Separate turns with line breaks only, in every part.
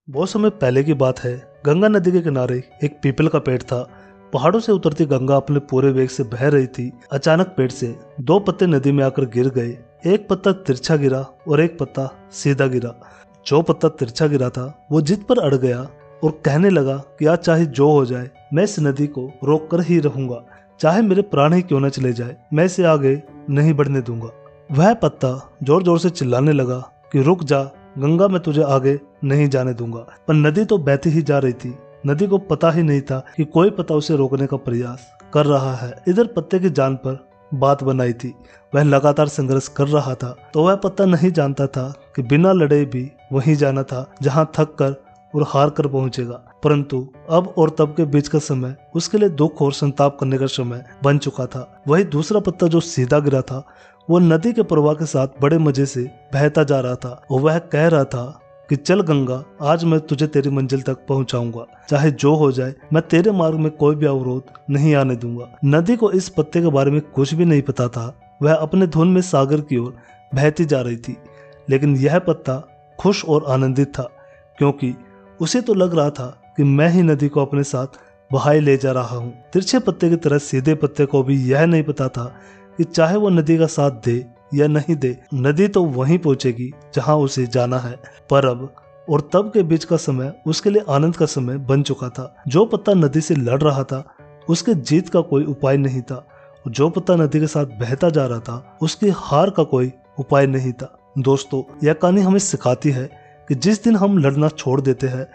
बहुत समय पहले की बात है। गंगा नदी के किनारे एक पीपल का पेड़ था। पहाड़ों से उतरती गंगा अपने पूरे वेग से बह रही थी। अचानक पेड़ से दो पत्ते नदी में आकर गिर गए। एक पत्ता तिरछा गिरा और एक पत्ता सीधा गिरा। जो पत्ता तिरछा गिरा था वो जिद पर अड़ गया और कहने लगा कि आज चाहे जो हो जाए मैं इस नदी को रोक कर ही रहूंगा, चाहे मेरे प्राण ही क्यों न चले जाए, मैं इसे आगे नहीं बढ़ने दूंगा। वह पत्ता जोर जोर से चिल्लाने लगा कि रुक जा गंगा, मैं तुझे आगे नहीं जाने दूंगा। पर नदी तो बहती ही जा रही थी। नदी को पता ही नहीं था कि कोई पत्ता उसे रोकने का प्रयास कर रहा है। इधर पत्ते की जान पर बात बनाई थी। वह लगातार संघर्ष कर रहा था, तो वह पत्ता नहीं जानता था कि बिना लड़े भी वहीं जाना था जहां थक कर और हार कर पहुंचेगा। परंतु अब और तब के बीच का समय उसके लिए दुख और संताप करने का समय बन चुका था। वही दूसरा पत्ता जो सीधा गिरा था वो नदी के प्रवाह के साथ बड़े मजे से बहता जा रहा था और वह कह रहा था कि चल गंगा, आज मैं तुझे तेरी मंजिल तक पहुंचाऊंगा, चाहे जो हो जाए मैं तेरे मार्ग में कोई भी अवरोध नहीं आने दूंगा। नदी को इस पत्ते के बारे में कुछ भी नहीं पता था। वह अपने धुन में सागर की ओर बहती जा रही थी, लेकिन यह पत्ता खुश और आनंदित था, क्योंकि उसे तो लग रहा था कि मैं ही नदी को अपने साथ बहाए ले जा रहा हूँ। तिरछे पत्ते की तरह सीधे पत्ते को भी यह नहीं पता था कि चाहे वो नदी का साथ दे या नहीं दे, नदी तो वहीं पहुंचेगी जहां उसे जाना है। पर अब और तब के बीच का समय उसके लिए आनंद का समय बन चुका था। जो पत्ता नदी से लड़ रहा था उसके जीत का कोई उपाय नहीं था, जो पत्ता नदी के साथ बहता जा रहा था उसकी हार का कोई उपाय नहीं था। दोस्तों, यह कहानी हमें सिखाती है कि जिस दिन हम लड़ना छोड़ देते हैं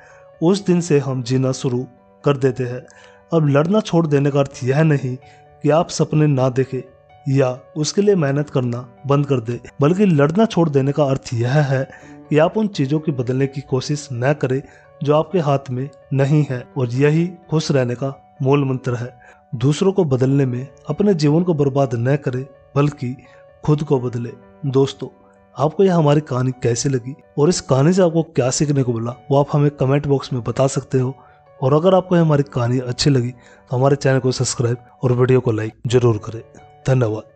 उस दिन से हम जीना शुरू कर देते हैं। अब लड़ना छोड़ देने का अर्थ यह नहीं कि आप सपने ना देखें या उसके लिए मेहनत करना बंद कर दे, बल्कि लड़ना छोड़ देने का अर्थ यह है कि आप उन चीजों की बदलने की कोशिश न करें जो आपके हाथ में नहीं है। और यही खुश रहने का मूल मंत्र है। दूसरों को बदलने में अपने जीवन को बर्बाद न करें, बल्कि खुद को बदले। दोस्तों, आपको यह हमारी कहानी कैसी लगी और इस कहानी से आपको क्या सीखने को मिला वो आप हमें कमेंट बॉक्स में बता सकते हो। और अगर आपको हमारी कहानी अच्छी लगी तो हमारे चैनल को सब्सक्राइब और वीडियो को लाइक जरूर करें। धन्यवाद।